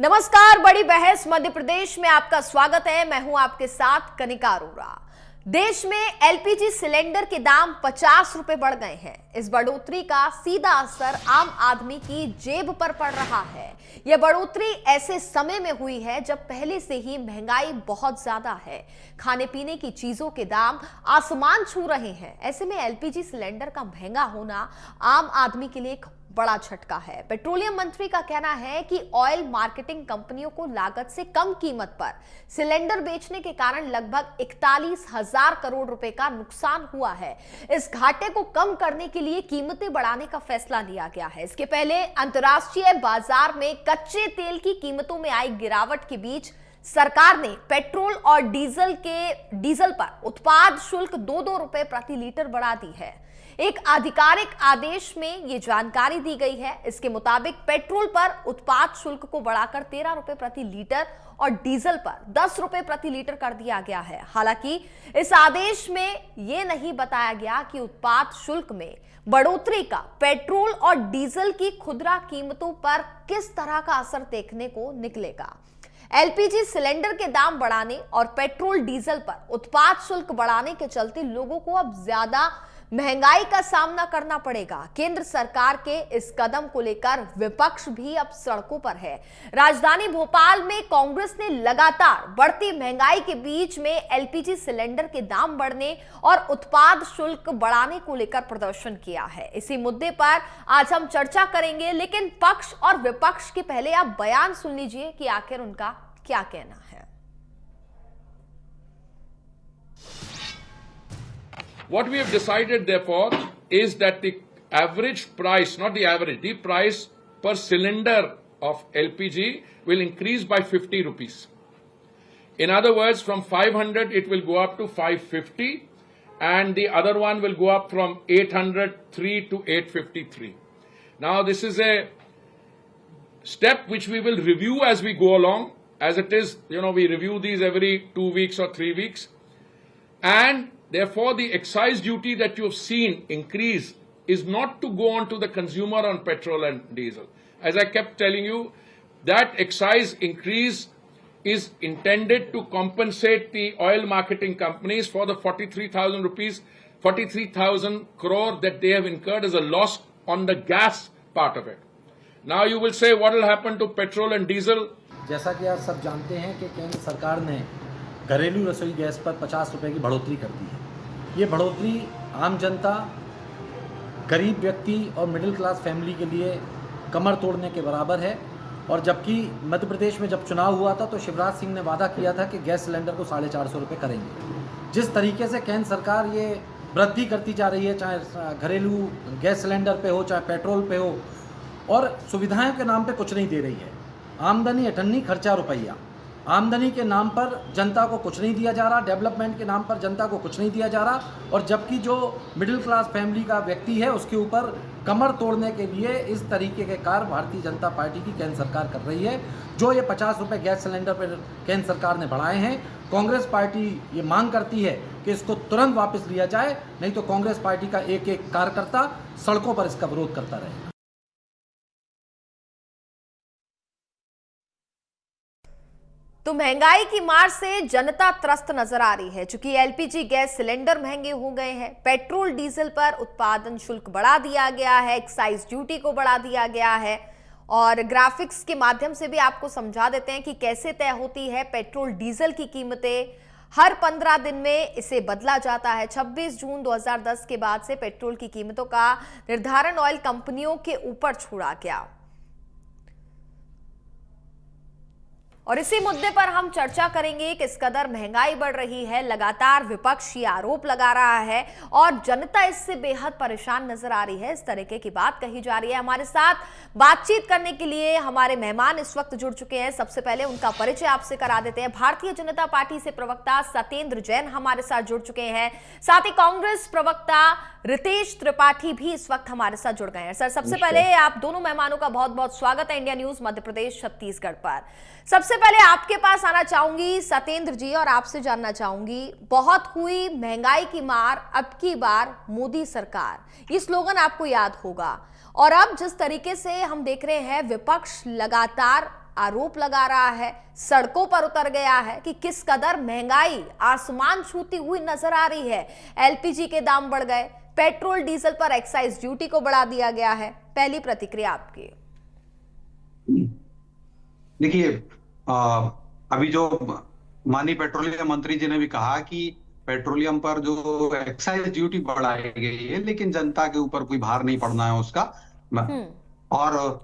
नमस्कार, बड़ी बहस मध्य प्रदेश में आपका स्वागत है। मैं हूं आपके साथ कनिका अरोड़ा। देश में एलपीजी सिलेंडर के दाम 50 रुपए बढ़ गए हैं। इस बढ़ोतरी का सीधा असर आम आदमी की जेब पर पड़ रहा है। यह बढ़ोतरी ऐसे समय में हुई है जब पहले से ही महंगाई बहुत ज्यादा है। खाने पीने की चीजों के दाम आसमान छू रहे हैं। ऐसे में एलपीजी सिलेंडर का महंगा होना आम आदमी के लिए एक बड़ा झटका है। पेट्रोलियम मंत्री का कहना है कि ऑयल मार्केटिंग कंपनियों को लागत से कम कीमत पर सिलेंडर बेचने के कारण लगभग 41,000 करोड़ रुपए का नुकसान हुआ है। इस घाटे को कम करने के लिए कीमतें बढ़ाने का फैसला लिया गया है। इसके पहले अंतर्राष्ट्रीय बाजार में कच्चे तेल की कीमतों में आई गिरावट के बीच सरकार ने पेट्रोल और डीजल पर उत्पाद शुल्क 2-2 रुपए प्रति लीटर बढ़ा दी है। एक आधिकारिक आदेश में यह जानकारी दी गई है। इसके मुताबिक पेट्रोल पर उत्पाद शुल्क को बढ़ाकर 13 रुपए प्रति लीटर और डीजल पर 10 रुपए प्रति लीटर कर दिया गया है। हालांकि इस आदेश में यह नहीं बताया गया कि उत्पाद शुल्क में बढ़ोतरी का पेट्रोल और डीजल की खुदरा कीमतों पर किस तरह का असर देखने को निकलेगा। एलपीजी सिलेंडर के दाम बढ़ाने और पेट्रोल डीजल पर उत्पाद शुल्क बढ़ाने के चलते लोगों को अब ज्यादा महंगाई का सामना करना पड़ेगा। केंद्र सरकार के इस कदम को लेकर विपक्ष भी अब सड़कों पर है। राजधानी भोपाल में कांग्रेस ने लगातार बढ़ती महंगाई के बीच में एलपीजी सिलेंडर के दाम बढ़ने और उत्पाद शुल्क बढ़ाने को लेकर प्रदर्शन किया है। इसी मुद्दे पर आज हम चर्चा करेंगे, लेकिन पक्ष और विपक्ष के पहले आप बयान सुन लीजिए कि आखिर उनका क्या कहना है। What we have decided, therefore, is that the average price, not the average, the price per cylinder of LPG will increase by 50 rupees. In other words, from 500 it will go up to 550, and the other one will go up from 803 to 853. Now, this is a step which we will review as we go along. As it is, we review these every 2 weeks or 3 weeks. And therefore, the excise duty that you have seen increase is not to go on to the consumer on petrol and diesel. As I kept telling you, that excise increase is intended to compensate the oil marketing companies for the 43,000 crore that they have incurred as a loss on the gas part of it. Now you will say, what will happen to petrol and diesel? जैसा कि आप सब जानते हैं कि केंद्र सरकार ने घरेलू रसोई गैस पर 50 रुपए की बढ़ोतरी कर दी है। ये बढ़ोतरी आम जनता, गरीब व्यक्ति और मिडिल क्लास फैमिली के लिए कमर तोड़ने के बराबर है। और जबकि मध्य प्रदेश में जब चुनाव हुआ था तो शिवराज सिंह ने वादा किया था कि गैस सिलेंडर को 450 रुपये करेंगे। जिस तरीके से केंद्र सरकार ये वृद्धि करती जा रही है, चाहे घरेलू गैस सिलेंडर पे हो, चाहे पेट्रोल पे हो, और सुविधाओं के नाम पे कुछ नहीं दे रही है। आमदनी अठन्नी, खर्चा रुपया। आमदनी के नाम पर जनता को कुछ नहीं दिया जा रहा, डेवलपमेंट के नाम पर जनता को कुछ नहीं दिया जा रहा, और जबकि जो मिडिल क्लास फैमिली का व्यक्ति है उसके ऊपर कमर तोड़ने के लिए इस तरीके के कार्य भारतीय जनता पार्टी की केंद्र सरकार कर रही है। जो ये 50 रुपये गैस सिलेंडर पर केंद्र सरकार ने बढ़ाए हैं, कांग्रेस पार्टी ये मांग करती है कि इसको तुरंत वापस लिया जाए, नहीं तो कांग्रेस पार्टी का एक एक कार्यकर्ता सड़कों पर इसका विरोध करता रहेगा। तो महंगाई की मार से जनता त्रस्त नजर आ रही है। चूंकि एलपीजी गैस सिलेंडर महंगे हो गए हैं, पेट्रोल डीजल पर उत्पादन शुल्क बढ़ा दिया गया है, एक्साइज ड्यूटी को बढ़ा दिया गया है, और ग्राफिक्स के माध्यम से भी आपको समझा देते हैं कि कैसे तय होती है पेट्रोल डीजल की कीमतें। हर 15 दिन में इसे बदला जाता है। 26 जून 2010 के बाद से पेट्रोल की कीमतों का निर्धारण ऑयल कंपनियों के ऊपर छोड़ा गया। और इसी मुद्दे पर हम चर्चा करेंगे कि इस कदर महंगाई बढ़ रही है, लगातार विपक्ष ये आरोप लगा रहा है और जनता इससे बेहद परेशान नजर आ रही है। इस तरीके की बात कही जा रही है। हमारे साथ बातचीत करने के लिए हमारे मेहमान इस वक्त जुड़ चुके हैं। सबसे पहले उनका परिचय आपसे करा देते हैं। भारतीय जनता पार्टी से प्रवक्ता सत्येंद्र जैन हमारे साथ जुड़ चुके हैं। साथ ही कांग्रेस प्रवक्ता रितेश त्रिपाठी भी इस वक्त हमारे साथ जुड़ गए हैं। सर, सबसे पहले आप दोनों मेहमानों का बहुत बहुत स्वागत है इंडिया न्यूज मध्य प्रदेश छत्तीसगढ़ पर। सबसे पहले आपके पास आना चाहूंगी सत्येंद्र जी, और आपसे जानना चाहूंगी, बहुत हुई महंगाई की मार, अब की बार मोदी सरकार, ये स्लोगन आपको याद होगा। और अब जिस तरीके से हम देख रहे हैं विपक्ष लगातार आरोप लगा रहा है, सड़कों पर उतर गया है कि किस कदर महंगाई आसमान छूती हुई नजर आ रही है। एलपीजी के दाम बढ़ गए, पेट्रोल डीजल पर एक्साइज ड्यूटी को बढ़ा दिया गया है। पहली प्रतिक्रिया आपकी। देखिए, अभी जो माननीय पेट्रोलियम मंत्री जी ने भी कहा कि पेट्रोलियम पर जो एक्साइज ड्यूटी बढ़ाई गई है, लेकिन जनता के ऊपर कोई भार नहीं पड़ना है उसका। और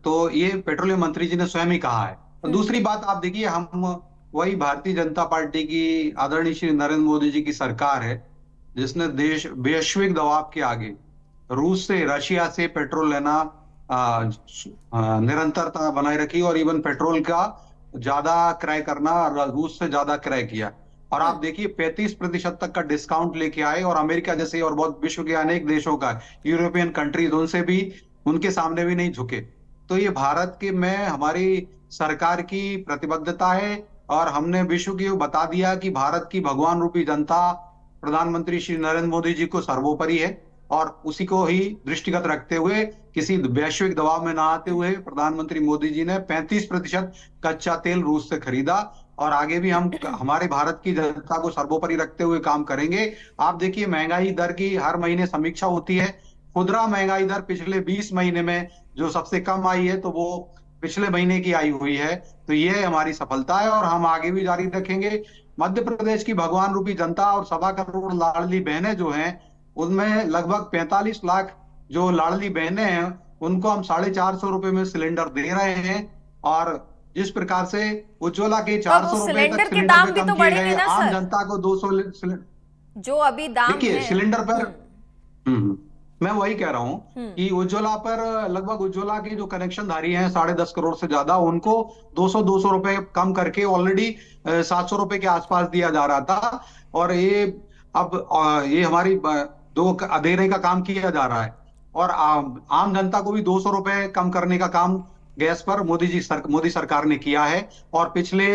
तो ये पेट्रोलियम मंत्री जी ने स्वयं ही कहा है। दूसरी बात आप देखिए, हम वही भारतीय जनता पार्टी की आदरणीय श्री नरेंद्र मोदी जी की सरकार है जिसने देश वैश्विक दबाव के आगे रूस से, रशिया से पेट्रोल लेना निरंतरता बनाए रखी और इवन पेट्रोल का ज्यादा क्रय करना रूस से ज्यादा क्रय किया। और आप देखिए 35% तक का डिस्काउंट लेके आए और अमेरिका जैसे और बहुत विश्व के अनेक देशों का, यूरोपियन कंट्रीज, उनसे भी, उनके सामने भी नहीं झुके। तो ये भारत के में हमारी सरकार की प्रतिबद्धता है और हमने विश्व को बता दिया कि भारत की भगवान रूपी जनता प्रधानमंत्री श्री नरेंद्र मोदी जी को सर्वोपरि है और उसी को ही दृष्टिगत रखते हुए, किसी वैश्विक दबाव में ना आते हुए प्रधानमंत्री मोदी जी ने 35% कच्चा तेल रूस से खरीदा और आगे भी हम हमारे भारत की जनता को सर्वोपरि रखते हुए काम करेंगे। आप देखिए, महंगाई दर की हर महीने समीक्षा होती है। खुदरा महंगाई दर पिछले 20 महीने में जो सबसे कम आई है, तो वो पिछले महीने की आई हुई है। तो ये हमारी सफलता है और हम आगे भी जारी रखेंगे। मध्य प्रदेश की भगवान रूपी जनता और 1.25 करोड़ लाडली बहनें जो हैं, उनमें लगभग 45 लाख जो लाडली बहनें हैं, उनको हम 450 रुपए में सिलेंडर दे रहे हैं। और जिस प्रकार से उज्ज्वला के 400 रुपए तक सिलेंडर पे कम किए गए, आम जनता को 200 जो अभी दाम देखिए सिलेंडर पर मैं वही कह रहा हूं कि उज्ज्वला पर लगभग उज्ज्वला के जो कनेक्शन धारी हैं 10.5 करोड़ से ज्यादा, उनको 200 रुपए कम करके ऑलरेडी 700 रुपए के आसपास दिया जा रहा था। और ये अब ये हमारी देने का काम किया जा रहा है और आम जनता को भी 200 रुपए कम करने का काम गैस पर मोदी सरकार ने किया है। और पिछले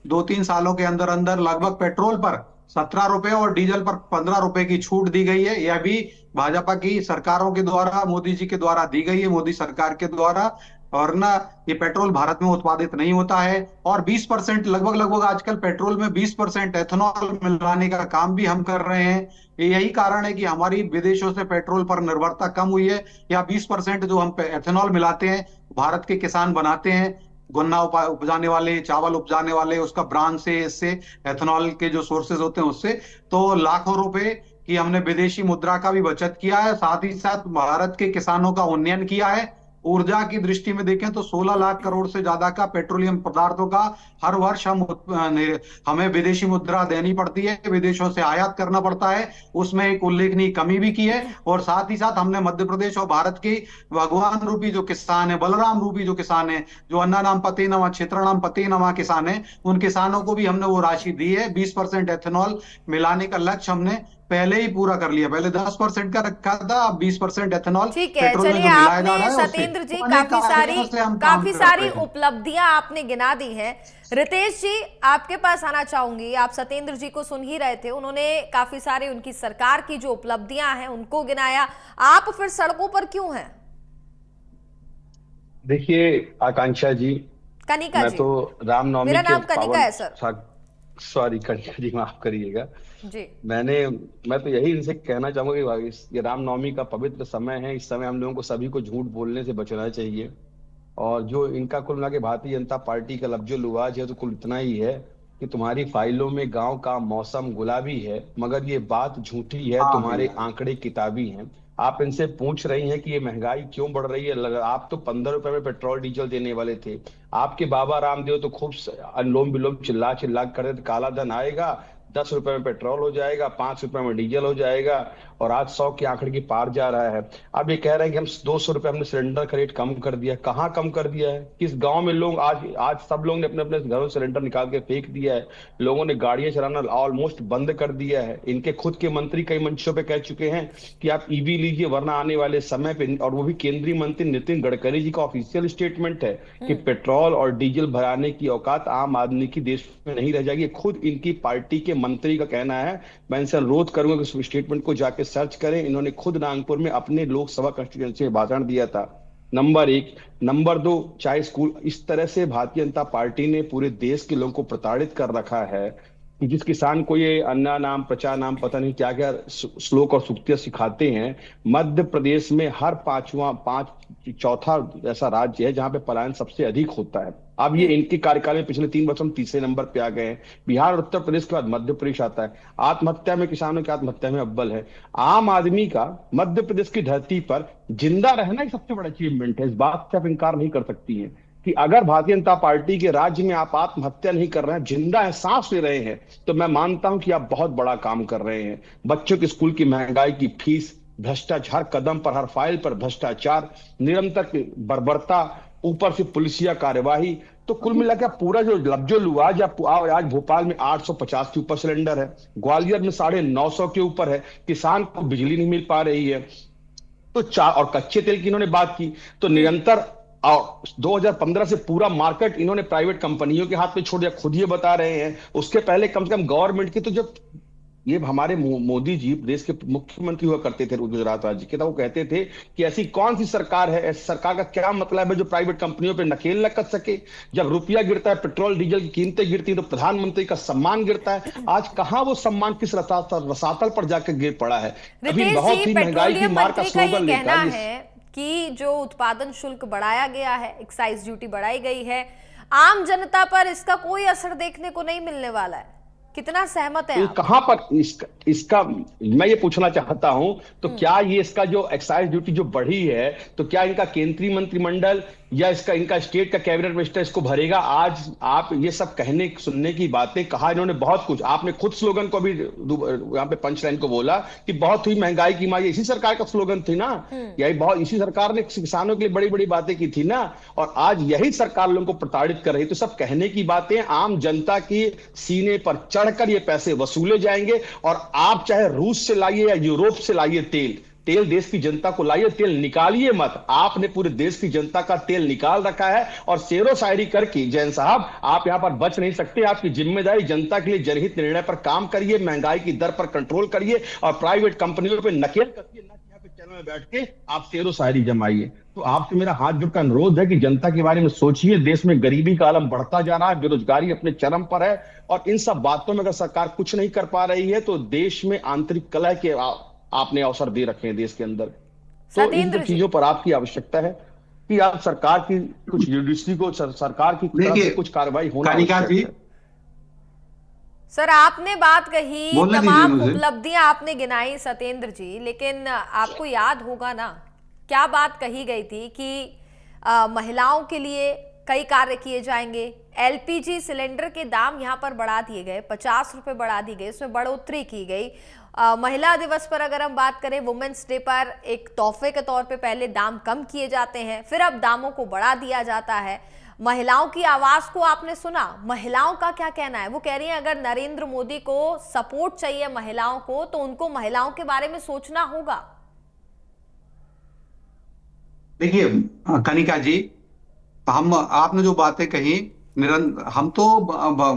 2-3 सालों के अंदर अंदर लगभग पेट्रोल पर 17 रुपए और डीजल पर 15 रुपए की छूट दी गई है। यह भी भाजपा की सरकारों के द्वारा, मोदी जी के द्वारा दी गई है, मोदी सरकार के द्वारा। और ना, ये पेट्रोल भारत में उत्पादित नहीं होता है और 20% लगभग आजकल पेट्रोल में 20% एथेनॉल मिलाने का काम भी हम कर रहे हैं। यही कारण है कि हमारी विदेशों से पेट्रोल पर निर्भरता कम हुई है। या 20% जो हम एथेनॉल मिलाते हैं, भारत के किसान बनाते हैं, गन्ना उपजाने वाले, चावल उपजाने वाले, उसका ब्रांड से, इससे एथेनॉल के जो सोर्सेज होते हैं उससे, तो लाखों रुपए की हमने विदेशी मुद्रा का भी बचत किया है। साथ ही साथ भारत के किसानों का उन्नयन किया है। ऊर्जा की दृष्टि में देखें तो 16 लाख करोड़ से ज्यादा का पेट्रोलियम पदार्थों का हर वर्ष हमें विदेशी मुद्रा देनी पड़ती है, विदेशों से आयात करना पड़ता है। उसमें एक उल्लेखनीय कमी भी की है। और साथ ही साथ हमने मध्य प्रदेश और भारत के भगवान रूपी जो किसान है, बलराम रूपी जो किसान है, जो अन्ना नाम पते नमा क्षेत्र नाम पते नमा किसान है, उन किसानों को भी हमने वो राशि दी है। 20% एथेनॉल मिलाने का लक्ष्य हमने पहले ही पूरा कर लिया। पहले 10% का रखा था, अब 20% एथेनॉल पेट्रोल में जो मिलाया जा रहा है। सत्येंद्र जी, काफी सारी उपलब्धियां आपने गिना दी हैं। रितेश जी, आपके पास आना चाहूंगी। आप सत्येंद्र जी को सुन ही रहे थे, उन्होंने काफी सारी उनकी सरकार की जो उपलब्धियां हैं उनको गिनाया। आप फिर सड़कों पर क्यों हैं? देखिए आकांक्षा जी, कनिका मैं जी, तो रामनवमी मेरा के नाम कनिका है सर। सॉरी कनिका जी, माफ करिएगा जी। मैं तो यही इनसे कहना चाहूंगा कि ये रामनवमी का पवित्र समय है। इस समय हम लोगों को सभी को झूठ बोलने से बचना चाहिए। और जो इनका कुल मिला के भारतीय जनता पार्टी का लफ्जो लुआज है तो कुल इतना ही है कि तुम्हारी फाइलों में गांव का मौसम गुलाबी है, मगर ये बात झूठी है, तुम्हारे आंकड़े किताबी हैं। आप इनसे पूछ रही हैं कि ये महंगाई क्यों बढ़ रही है। आप तो 15 रुपए में पेट्रोल डीजल देने वाले थे। आपके बाबा रामदेव तो खूब अनुलोम विलोम चिल्ला चिल्ला कर काला धन आएगा, 10 रुपए में पेट्रोल हो जाएगा, 5 रुपए में डीजल हो जाएगा और आज 100 के आंकड़े की पार जा रहा है। अब ये कह रहे हैं कि हम 200 रुपए हमने सिलेंडर का रेट कम कर दिया। कहाँ कम कर दिया है? किस गांव में लोग आज सब लोग ने अपने अपने घरों से सिलेंडर निकाल के फेंक दिया है। लोगों ने गाड़ियां चलाना ऑलमोस्ट बंद कर दिया है। इनके खुद के मंत्री कई मंचों पे कह चुके हैं कि आप ईवी लीजिए वरना आने वाले समय पे, और वो भी केंद्रीय मंत्री नितिन गडकरी जी का ऑफिशियल स्टेटमेंट है कि पेट्रोल और डीजल भराने की औकात आम आदमी की देश में नहीं रह जाएगी। खुद इनकी पार्टी के मंत्री का कहना है। मैं इनसे अनुरोध करूंगा कि स्टेटमेंट को जाके सर्च करें। इन्होंने खुद नागपुर में अपने लोकसभा कंस्टिट्यूएंसी में भाषण दिया था। नंबर एक। नंबर दो, चाहे स्कूल, इस तरह से भारतीय जनता पार्टी ने पूरे देश के लोगों को प्रताड़ित कर रखा है कि जिस किसान को ये अन्ना नाम प्रचा नाम पता नहीं क्या क्या श्लोक और सूक्तियां सिखाते हैं, मध्य प्रदेश में हर चौथा ऐसा राज्य है जहां पे पलायन सबसे अधिक होता है। अब ये इनके कार्यकाल में पिछले 3 वर्षों में तीसरे नंबर पे आ गए हैं। बिहार और उत्तर प्रदेश के बाद मध्य प्रदेश आता है। आत्महत्या में, किसानों की आत्महत्या में अव्वल है। आम आदमी का मध्य प्रदेश की धरती पर जिंदा रहना ही सबसे बड़ा अचीवमेंट है। इस बात से आप इनकार नहीं कर सकती हैं कि अगर भारतीय जनता पार्टी के राज्य में आप आत्महत्या नहीं कर रहे हैं, जिंदा है, सांस ले रहे हैं, तो मैं मानता हूं कि आप बहुत बड़ा काम कर रहे हैं। बच्चों के स्कूल की महंगाई की फीस, भ्रष्टाचार, कदम पर हर फाइल पर भ्रष्टाचार, निरंतर बर्बरता, ऊपर से पुलिसिया कार्यवाही, तो कुल मिलाकर पूरा जो लफ्जो लुआज आज भोपाल में 850 के ऊपर सिलेंडर है, ग्वालियर में 950 के ऊपर है, किसान को बिजली नहीं मिल पा रही है, तो और कच्चे तेल की इन्होंने बात की, तो निरंतर, और 2015 से पूरा मार्केट इन्होंने प्राइवेट कंपनियों के हाथ में छोड़ दिया, खुद ये बता रहे हैं। उसके पहले कम से कम गवर्नमेंट की, तो जब ये हमारे मोदी जी देश के मुख्यमंत्री हुआ करते थे गुजरात राज्य के, तो वो कहते थे कि ऐसी कौन सी सरकार है, ऐसी सरकार का क्या मतलब है जो प्राइवेट कंपनियों पे नकेल न कर सके। जब रुपया गिरता है, पेट्रोल डीजल की कीमतें गिरती है, तो प्रधानमंत्री का सम्मान गिरता है। आज कहां वो सम्मान किस रसातल पर जाकर गिर पड़ा है। अभी बहुत ही महंगाई की मार का स्लोगन लेकर कि जो उत्पादन शुल्क बढ़ाया गया है, एक्साइज ड्यूटी बढ़ाई गई है, आम जनता पर इसका कोई असर देखने को नहीं मिलने वाला है। कितना सहमत है आप? कहां पर इसका मैं ये पूछना चाहता हूं, तो क्या ये इसका जो एक्साइज ड्यूटी जो बढ़ी है, तो क्या इनका केंद्रीय मंत्रिमंडल या इनका स्टेट का कैबिनेट मिनिस्टर इसको भरेगा? आज आप ये सब कहने सुनने की बातें, कहा इन्होंने बहुत कुछ, आपने खुद स्लोगन को भी यहाँ पे पंच लाइन को बोला कि बहुत हुई महंगाई की मार, इसी सरकार का स्लोगन थी ना, यही बहुत, इसी सरकार ने किसानों के लिए बड़ी बड़ी बातें की थी ना, और आज यही सरकार लोगों को प्रताड़ित कर रही। तो सब कहने की बातें, आम जनता की सीने पर चढ़कर ये पैसे वसूले जाएंगे। और आप चाहे रूस से लाइए या यूरोप से लाइए तेल देश की जनता को लाइए, तेल निकालिए मत। आपने पूरे देश की जनता का तेल निकाल रखा है, और शेरो शायरी करके जैन साहब आप यहां पर बच नहीं सकते। आपकी जिम्मेदारी जनता के लिए जनहित निर्णय पर काम करिए, महंगाई की दर पर कंट्रोल करिए, और प्राइवेट कंपनियों पे नकेल कसिए, ना कि यहाँ पे चैनल में बैठ के आप शेरो शायरी जमाइए। तो आपसे मेरा हाथ जोड़ का अनुरोध है कि जनता के बारे में सोचिए। देश में गरीबी का आलम बढ़ता जा रहा है, बेरोजगारी अपने चरम पर है, और इन सब बातों में अगर सरकार कुछ नहीं कर पा रही है, तो देश में आंतरिक कलह के आपने अवसर दे रखे हैं देश के अंदर। तो इन चीजों पर आपकी आवश्यकता है कि आप सरकार की कुछ जुडिशरी को, सरकार की कुछ कार्रवाई होना आवश्यक है। सर, आपने बात कही, तमाम उपलब्धियां आपने गिनाई सत्येंद्र जी, लेकिन आपको याद होगा ना क्या बात कही गई थी कि महिलाओं के लिए कई कार्य किए जाएंगे। एलपीजी सिलेंडर के दाम यहां पर बढ़ा दिए गए, 50 रुपए बढ़ा दी गई, उसमें बढ़ोतरी की गई। महिला दिवस पर अगर हम बात करें, वुमेन्स डे पर एक तोहफे के तौर पे पहले दाम कम किए जाते हैं, फिर अब दामों को बढ़ा दिया जाता है। महिलाओं की आवाज को आपने सुना, महिलाओं का क्या कहना है? वो कह रही हैं अगर नरेंद्र मोदी को सपोर्ट चाहिए महिलाओं को, तो उनको महिलाओं के बारे में सोचना होगा। देखिए कनिका जी, आपने जो बातें कही, हम तो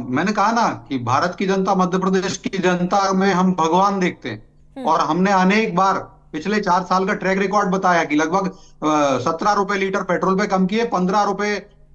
मैंने कहा ना कि भारत की जनता, मध्य प्रदेश की जनता में हम भगवान देखते हैं। और हमने अनेक बार पिछले 4 साल का ट्रैक रिकॉर्ड बताया कि लगभग 17 रुपए लीटर पेट्रोल पे कम किए, 15 रुपए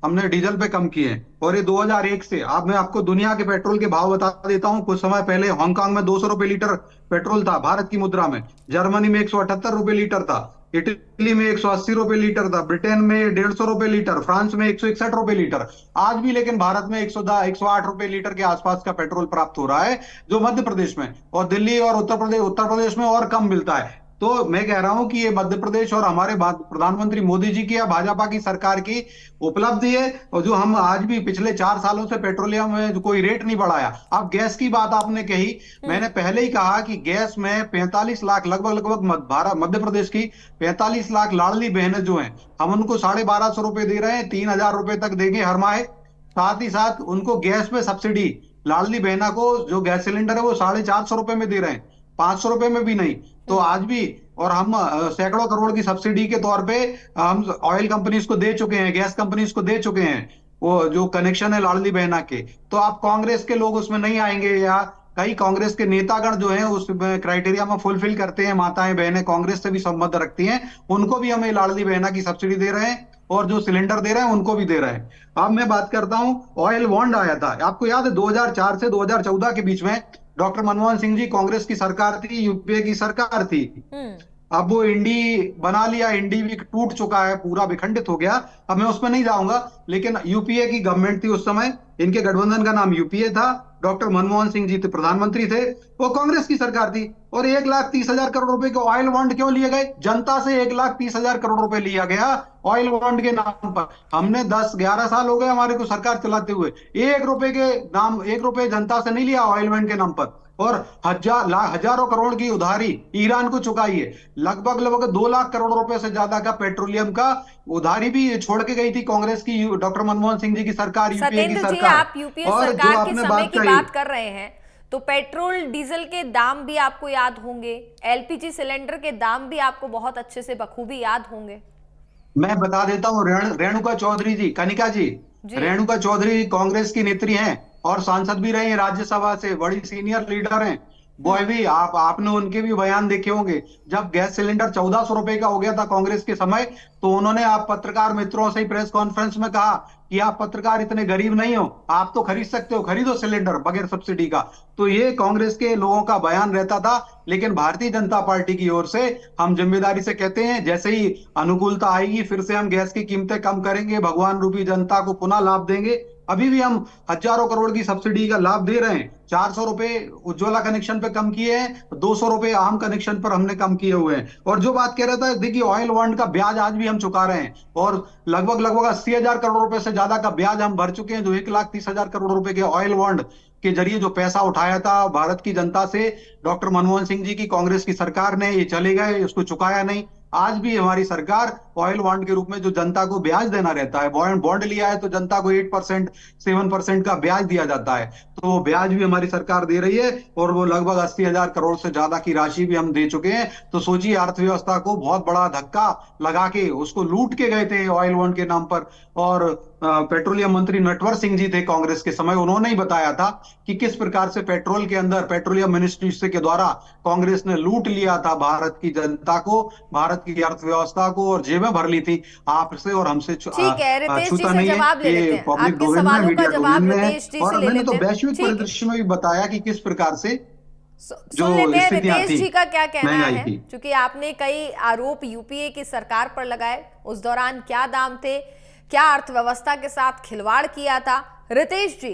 हमने डीजल पे कम किए। और ये 2001 से मैं आपको दुनिया के पेट्रोल के भाव बता देता हूं। कुछ समय पहले हांगकांग में 200 रुपए लीटर पेट्रोल था भारत की मुद्रा में, जर्मनी में 178 रुपए लीटर था, इटली में 180 रुपए लीटर था, ब्रिटेन में 150 रुपए लीटर, फ्रांस में 161 रुपए लीटर। आज भी लेकिन भारत में 108 रुपए लीटर के आसपास का पेट्रोल प्राप्त हो रहा है, जो मध्य प्रदेश में, और दिल्ली और उत्तर प्रदेश में और कम मिलता है। तो मैं कह रहा हूं कि ये मध्य प्रदेश और हमारे प्रधानमंत्री मोदी जी की या भाजपा की सरकार की उपलब्धि है, और जो हम आज भी पिछले 4 सालों से पेट्रोलियम में कोई रेट नहीं बढ़ाया। अब गैस की बात आपने कही, मैंने पहले ही कहा कि गैस में 45 लाख लगभग मध्य प्रदेश की 45 लाख लाडली बहनें जो हैं, हम उनको 1250 रुपए दे रहे हैं, 3000 रुपए तक देंगे हर माह। साथ ही साथ उनको गैस में सब्सिडी, लाडली बहना को जो गैस सिलेंडर है वो 450 रुपए में दे रहे हैं, 500 रुपए में भी नहीं। तो आज भी, और हम सैकड़ों करोड़ की सब्सिडी के तौर पे हम ऑयल कंपनीज को दे चुके हैं, गैस कंपनीज को दे चुके हैं, वो जो कनेक्शन है लाडली बहना के। तो आप कांग्रेस के लोग उसमें नहीं आएंगे, या कई कांग्रेस के नेतागण जो हैं उस क्राइटेरिया में फुलफिल करते हैं, माताएं बहनें कांग्रेस से भी संबंध रखती हैं, उनको भी हमें लाडली बहना की सब्सिडी दे रहे हैं और जो सिलेंडर दे रहे हैं उनको भी दे रहे हैं। अब मैं बात करता हूं, ऑयल बॉन्ड आया था, आपको याद है 2004 से 2014 के बीच में डॉक्टर मनमोहन सिंह जी, कांग्रेस की सरकार थी, यूपीए की सरकार थी। अब वो इंडी बना लिया, इंडी भी टूट चुका है, पूरा विखंडित हो गया। अब मैं उसमें नहीं जाऊंगा, लेकिन यूपीए की गवर्नमेंट थी उस समय, इनके गठबंधन का नाम यूपीए था, डॉक्टर मनमोहन सिंह जी थे प्रधानमंत्री थे, वो कांग्रेस की सरकार थी। और 1,30,000 करोड़ रुपए के ऑयल बॉन्ड क्यों लिए गए? जनता से 1,30,000 करोड़ रुपए लिया गया ऑयल बॉन्ड के नाम पर। हमने 10-11 साल हो गए हमारे को सरकार चलाते हुए, 1 रुपए के नाम, 1 रुपए जनता से नहीं लिया ऑयल बॉन्ड के नाम पर, और हजारों करोड़ की उधारी ईरान को चुकाई है। लगभग 2 लाख करोड़ रुपए से ज्यादा का पेट्रोलियम का उधारी भी छोड़ के गई थी कांग्रेस की, डॉक्टर मनमोहन सिंह जी की सरकार, यूपीए की सरकार। आप यूपीए सरकार के समय की बात कर रहे हैं, तो पेट्रोल डीजल के दाम भी आपको याद होंगे, एलपीजी सिलेंडर के दाम भी आपको बहुत अच्छे से बखूबी याद होंगे। मैं बता देता हूँ, रेणुका चौधरी जी, कनिका जी, रेणुका चौधरी कांग्रेस की नेत्री हैं और सांसद भी रहे हैं राज्यसभा से, बड़ी सीनियर लीडर हैं। वो भी आपने उनके भी बयान देखे होंगे। जब गैस सिलेंडर 1400 रुपए का हो गया था कांग्रेस के समय, तो उन्होंने आप पत्रकार मित्रों से प्रेस कॉन्फ्रेंस में कहा कि आप पत्रकार इतने गरीब नहीं हो, आप तो खरीद सकते हो, खरीदो सिलेंडर बगैर सब्सिडी का। तो ये कांग्रेस के लोगों का बयान रहता था। लेकिन भारतीय जनता पार्टी की ओर से हम जिम्मेदारी से कहते हैं, जैसे ही अनुकूलता आएगी फिर से हम गैस की कीमतें कम करेंगे, भगवान रूपी जनता को पुनः लाभ देंगे। अभी भी हम हजारों करोड़ की सब्सिडी का लाभ दे रहे हैं। 400 रुपए उज्ज्वला कनेक्शन पे कम किए हैं, 200 रुपए आम कनेक्शन पर हमने कम किए हुए हैं। और जो बात कह रहा था, देखिए ऑयल बॉन्ड का ब्याज आज भी हम चुका रहे हैं, और लगभग 80,000 करोड़ रुपए से ज्यादा का ब्याज हम भर चुके हैं। जो 1,30,000 करोड़ रुपए के ऑयल बॉन्ड के जरिए जो पैसा उठाया था भारत की जनता से, डॉक्टर मनमोहन सिंह जी की कांग्रेस की सरकार ने, ये चले गए, उसको चुकाया नहीं। आज भी हमारी सरकार ऑयल बॉन्ड के रूप में जो जनता को ब्याज देना रहता है, बॉन्ड लिया है तो जनता को 8%, 7% का ब्याज दिया जाता है, तो वो ब्याज भी हमारी सरकार दे रही है, और वो लगभग 80,000 करोड़ से ज्यादा की राशि भी हम दे चुके हैं। तो सोचिए, अर्थव्यवस्था को बहुत बड़ा धक्का लगा के उसको लूट के गए थे ऑयल बॉन्ड के नाम पर। और पेट्रोलियम मंत्री नटवर सिंह जी थे कांग्रेस के समय, उन्होंने ही बताया था कि किस प्रकार से पेट्रोल के अंदर पेट्रोलियम मिनिस्ट्री के द्वारा कांग्रेस ने लूट लिया था भारत की जनता को, भारत की अर्थव्यवस्था को, और जेबें भर ली थी आपसे और हमसे। ठीक है, रितेश जी से जवाब ले लेते हैं, आपके सवालों का जवाब रितेश जी से ले लेते हैं। मैंने तो वैश्विक परिदृश्य में भी बताया कि किस प्रकार से सुन लेते हैं रितेश जी का क्या कहना है, क्योंकि आपने कई आरोप यूपीए की सरकार पर लगाए। उस दौरान क्या दाम थे, क्या अर्थव्यवस्था के साथ खिलवाड़ किया था? रितेश जी।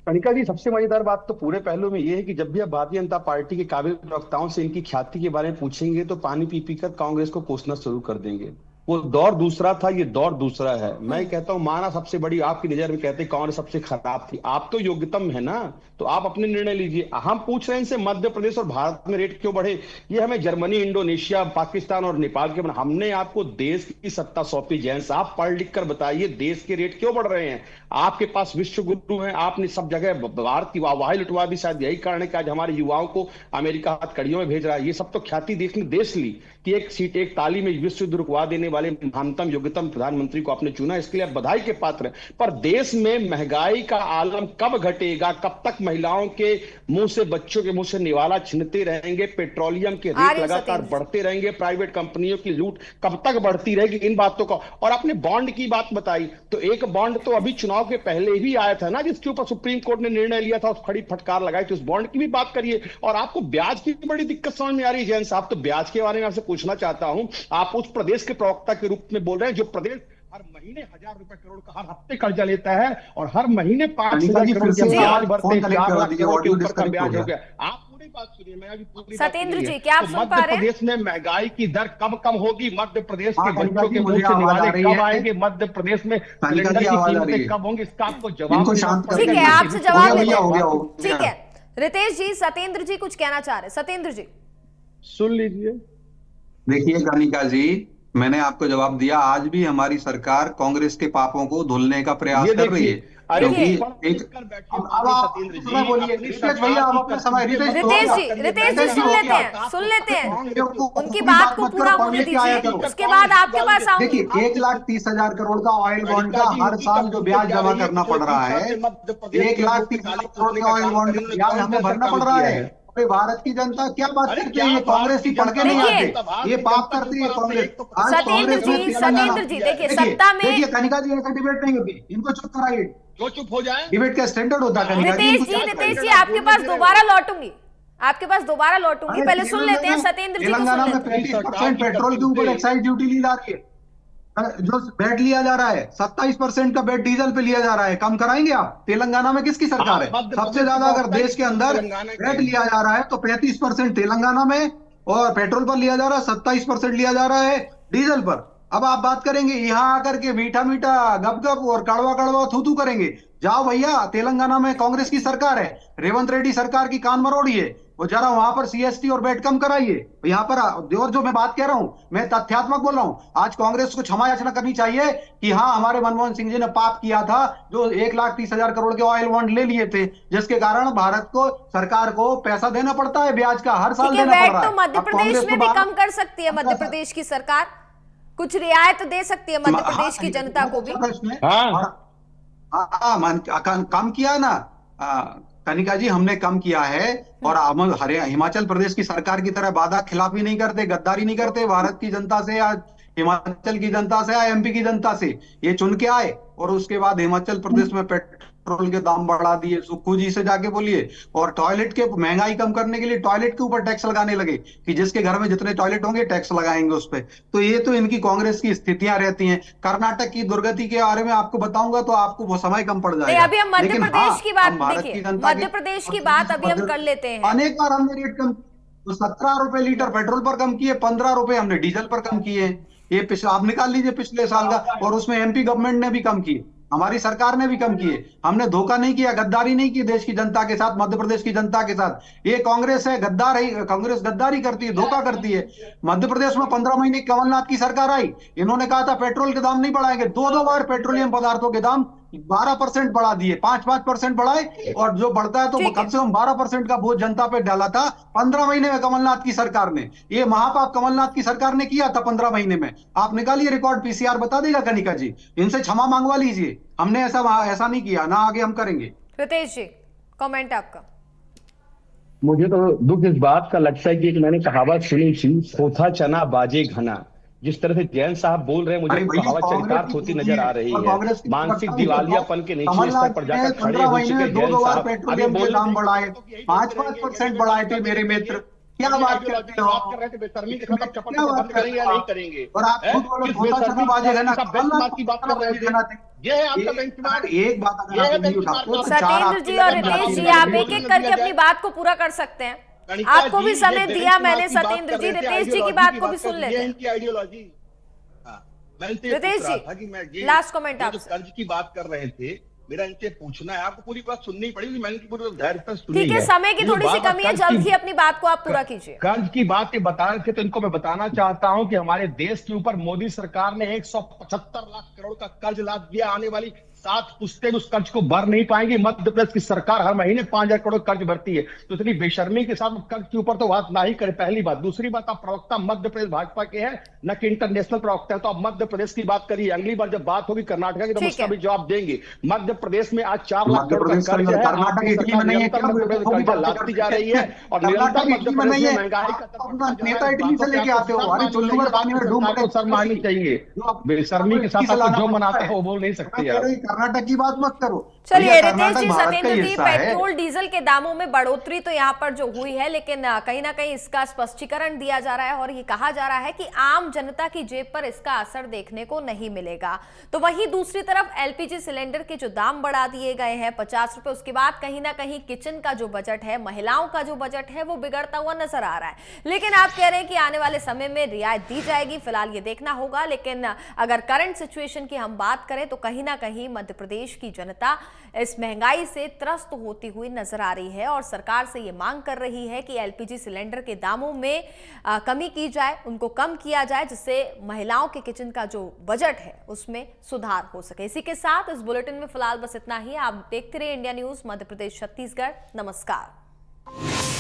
कनिका जी, सबसे मजेदार बात तो पूरे पहलू में ये है कि जब भी आप भारतीय जनता पार्टी के काबिल प्रवक्ताओं से इनकी ख्याति के बारे में पूछेंगे तो पानी पी पी कर कांग्रेस को कोसना शुरू कर देंगे। वो दौर दूसरा था, ये दौर दूसरा है। मैं कहता हूं, माना सबसे बड़ी आपकी नजर में कहते कांग्रेस सबसे खराब थी, आप तो योग्यतम है ना, तो आप अपने निर्णय लीजिए। हम पूछ रहे हैं इनसे मध्य प्रदेश और भारत में रेट क्यों बढ़े, ये हमें जर्मनी, इंडोनेशिया, पाकिस्तान और नेपाल के हमने आपको देश की सत्ता सौंपी। जैन साहब, पढ़ लिख कर बताइए देश के रेट क्यों बढ़ रहे हैं। आपके पास विश्व गुरु हैं, आपने सब जगह भारत की वाहवाही लुटवा दी। शायद यही कारण है कि आज हमारे युवाओं को अमेरिका हथकड़ियों में भेज रहा है। ये सब तो ख्याति देश ने देश ली कि एक सीट, एक ताली में विश्व युद्ध रुकवा देने वाले महानतम योग्यतम प्रधानमंत्री को आपने चुना, इसके लिए आप बधाई के पात्र हैं। पर देश में महंगाई का आलम कब घटेगा, कब तक महिलाओं के मुंह से, बच्चों के मुंह से निवाला छीनते रहेंगे, पेट्रोलियम के रेट लगातार बढ़ते रहेंगे, प्राइवेट कंपनियों की लूट कब तक बढ़ती रहेगी, इन बातों का। और आपने बॉन्ड की बात बताई, तो एक बॉन्ड तो अभी चुनाव के पहले भी आया था ना, जिसके ऊपर सुप्रीम कोर्ट ने निर्णय लिया था, उस खड़ी फटकार लगाई थी, उस बॉन्ड की भी बात करिए। और आपको ब्याज की बड़ी दिक्कत समझ में आ रही है जैन साहब, तो ब्याज के बारे में आपसे पूछना चाहता हूं। आप उस प्रदेश के प्रवक्ता के रूप में बोल रहे हैं जो प्रदेश हर महीने 1,000 रुपए करोड़ का हर हफ्ते कर्जा लेता है और हर महीने 5,000 करोड़ का ब्याज भरते हैं, 4 लाख करोड़ के ऊपर का ब्याज हो गया। आप पूरी बात सुनिए, मैं अभी पूरी सत्येंद्र जी, क्या आप सुन पा रहे हैं? मध्य प्रदेश में महंगाई की दर कब होगी, मध्य प्रदेश के बच्चों के मुंह से निवाले कब आएंगे, मध्य प्रदेश में सिलेंडर की कीमतें कब होंगी, इसका आपको जवाब। ठीक है, आपसे जवाब लेते हैं। ठीक है रितेश जी, सत्येंद्र जी कुछ कहना चाह रहे हैं। सत्येंद्र जी सुन लीजिए। देखिए कनिका जी, मैंने आपको जवाब दिया। आज भी हमारी सरकार कांग्रेस के पापों को धुलने का प्रयास कर रही है। अरे देखिए, अब आप समय बोलिए रितेश भैया, आप अपना समय रितेश जी सुन लेते हैं उनकी बात को पूरा होने दीजिए, उसके बाद आपके पास आऊंगी। देखिए 1,30,000 करोड़ का ऑयल बॉन्ड का हर साल जो ब्याज जमा करना पड़ रहा है, 1,30,000 करोड़ का ऑयल बॉन्ड का ब्याज हमें भरना पड़ रहा है। अरे भारत की जनता क्या बात करती है, ये कांग्रेस ही पढ़ के नहीं आते, ये पाप करती है कांग्रेस। आज कांग्रेस में सत्येंद्र जी देखिए सत्ता में, देखिए कनिका जी ऐसा डिबेट नहीं होती, इनको चुप कराइए। क्यों चुप हो जाए? डिबेट का स्टैंडर्ड होता है कनिका जी। रितेश जी आपके पास दोबारा लौटूंगी, पहले सुन लेते हैं सत्येंद्र जी को। तेलंगाना में 35% पेट्रोल के ऊपर एक्साइज ड्यूटी ली जा रही है, जो बेट लिया जा रहा है 27% का बेट डीजल पे लिया जा रहा है, कम कराएंगे आप? तेलंगाना में किसकी सरकार है? सबसे ज्यादा अगर देश के अंदर बेट लिया जा रहा है तो 35% तेलंगाना में, और पेट्रोल पर लिया जा रहा है 27% लिया जा रहा है डीजल पर। अब आप बात करेंगे यहाँ आकर के मीठा मीठा गप गप और कड़वा कड़वा थू थू करेंगे। जाओ भैया, तेलंगाना में कांग्रेस की सरकार है, रेवंत रेड्डी सरकार की कान मरोड़िए, वो जरा वहां पर सीएसटी और बेट कम कराइए। यहाँ पर और जो मैं बात कह रहा हूं, मैं तथ्यात्मक बोल रहा हूं। आज कांग्रेस को क्षमा याचना करनी चाहिए कि हाँ, हमारे मनमोहन सिंह जी ने पाप किया था, जो 1,30,000 करोड़ के ऑयल बॉन्ड ले लिए थे, जिसके कारण भारत को, सरकार को पैसा देना पड़ता है, ब्याज का हर साल देना पड़ रहा है। तो मध्य प्रदेश में भी कम कर सकती है, मध्य प्रदेश की सरकार कुछ रियायत दे सकती है मध्य प्रदेश की जनता को भी। कम किया ना कनिका जी, हमने कम किया है। और हम हिमाचल प्रदेश की सरकार की तरह वादा खिलाफी नहीं करते, गद्दारी नहीं करते भारत की जनता से या हिमाचल की जनता से या एमपी की जनता से। ये चुन के आए और उसके बाद हिमाचल प्रदेश में पेट्रोल के दाम बढ़ा दिए, सुक्खू जी से जाके बोलिए। और टॉयलेट के महंगाई कम करने के लिए टॉयलेट के ऊपर टैक्स लगाने लगे कि जिसके घर में जितने टॉयलेट होंगे टैक्स लगाएंगे उस पर। तो ये तो इनकी कांग्रेस की स्थितियां रहती हैं। कर्नाटक की दुर्गति के बारे में आपको बताऊंगा तो आपको वो समय कम पड़ जाएगा। अभी हम मध्य प्रदेश की बात देखिए, मध्य प्रदेश की बात अभी हम कर लेते हैं। अनेक बार हमने रेट कम, तो 17 रुपए लीटर पेट्रोल पर कम किए, 15 रुपए हमने डीजल पर कम किए। ये पिछला आप निकाल लीजिए पिछले साल का, और उसमें एमपी गवर्नमेंट ने भी कम किए, हमारी सरकार ने भी कम किए। हमने धोखा नहीं किया, गद्दारी नहीं की देश की जनता के साथ, मध्य प्रदेश की जनता के साथ। ये कांग्रेस है, गद्दार है, कांग्रेस गद्दारी करती है, धोखा करती है। मध्य प्रदेश में 15 महीने कमलनाथ की सरकार आई, इन्होंने कहा था पेट्रोल के दाम नहीं बढ़ाएंगे, 2 बार पेट्रोलियम पदार्थों के दाम 12% बढ़ा दिए, 5% बढ़ाए, और जो बढ़ता है तो कम से कम 12% का बोझ जनता पे डाला था 15 महीने में कमलनाथ की सरकार ने। ये महापाप कमलनाथ की सरकार ने किया था 15 महीने में। आप निकालिए रिकॉर्ड, पीसीआर बता देगा कनिका जी, इनसे क्षमा मांगवा लीजिए। हमने ऐसा नहीं किया, ना आगे हम करेंगे। रितेश जी, कमेंट आपका। मुझे तो दुख इस बात का लगता है कि मैंने कहावत सुनी थी, खोथा चना बाजे घना। जिस तरह से जैन साहब बोल रहे हैं, मुझे कहावत चरितार्थ होती नजर आ रही है। मानसिक दिवालियापन के निचले स्तर पर जाकर खड़े हो चुके जैन साहब अभी बोल दाम बढ़ाए, 5% बढ़ाए थे मेरे मित्र। क्या बात करते हो? बेशर्मी के साथ चपट करेंगे या नहीं करेंगे? और आप खुद बोलो खोटा चना बाजे घना, की बात कर रहे थे। ये है आपका बेंचमार्क। एक बात सत्येंद्र जी और रितेश जी, आप एक एक करके अपनी बात को पूरा कर सकते हैं। आपको भी समय दिया मैंने सत्येंद्र जी, रितेश जी की बात को भी सुन लेते हैं। रितेश जी, लास्ट कमेंट आप। कर्ज की बात कर रहे थे, मेरा इनसे पूछना है, आपको पूरी बात सुननी पड़ेगी, मैंने पूरी धैर्य से सुनी है। ठीक है, समय की थोड़ी सी कमी है, जल्द ही अपनी बात को आप पूरा कीजिए। कर्ज की बात बता रहे थे, तो इनको मैं बताना चाहता हूं कि हमारे देश के ऊपर मोदी सरकार ने 175 लाख करोड़ का कर्ज लाद दिया। आने वाली 7 पुश्तें उस कर्ज को भर नहीं पाएंगी। मध्य प्रदेश की सरकार हर महीने 5,000 करोड़ कर्ज भरती है, तो इतनी बेशर्मी के साथ कर्ज के ऊपर तो बात ना ही करे। पहली बात। दूसरी बात, आप प्रवक्ता मध्य प्रदेश भाजपा के हैं, न कि इंटरनेशनल प्रवक्ता है, तो आप मध्य प्रदेश की बात करिए। अगली बार जब बात होगी कर्नाटक की तो उसका भी जवाब देंगे। मध्य प्रदेश में आज 4 लाख करोड़ का कर्ज है, लादती जा रही है, और निरंतर मध्य प्रदेश में महंगाई का शर्मानी चाहिए। बेशर्मी के साथ जो मनाता है वो बोल नहीं सकते यार। कर्नाटक की बात मत करो। चलिए रितेश जी, सत्येंद्र जी, पेट्रोल डीजल के दामों में बढ़ोतरी तो यहाँ पर जो हुई है, लेकिन कहीं ना कहीं इसका स्पष्टीकरण दिया जा रहा है और ये कहा जा रहा है कि आम जनता की जेब पर इसका असर देखने को नहीं मिलेगा। तो वहीं दूसरी तरफ एलपीजी सिलेंडर के जो दाम बढ़ा दिए गए हैं 50 रुपए, उसके बाद कहीं ना कहीं किचन का जो बजट है, महिलाओं का जो बजट है, वो बिगड़ता हुआ नजर आ रहा है। लेकिन आप कह रहे हैं कि आने वाले समय में रियायत दी जाएगी, फिलहाल ये देखना होगा। लेकिन अगर करंट सिचुएशन की हम बात करें तो कहीं ना कहीं मध्य प्रदेश की जनता इस महंगाई से त्रस्त होती हुई नजर आ रही है और सरकार से ये मांग कर रही है कि एलपीजी सिलेंडर के दामों में कमी की जाए, उनको कम किया जाए, जिससे महिलाओं के किचन का जो बजट है उसमें सुधार हो सके। इसी के साथ इस बुलेटिन में फिलहाल बस इतना ही। आप देखते रहिए इंडिया न्यूज मध्य प्रदेश छत्तीसगढ़। नमस्कार।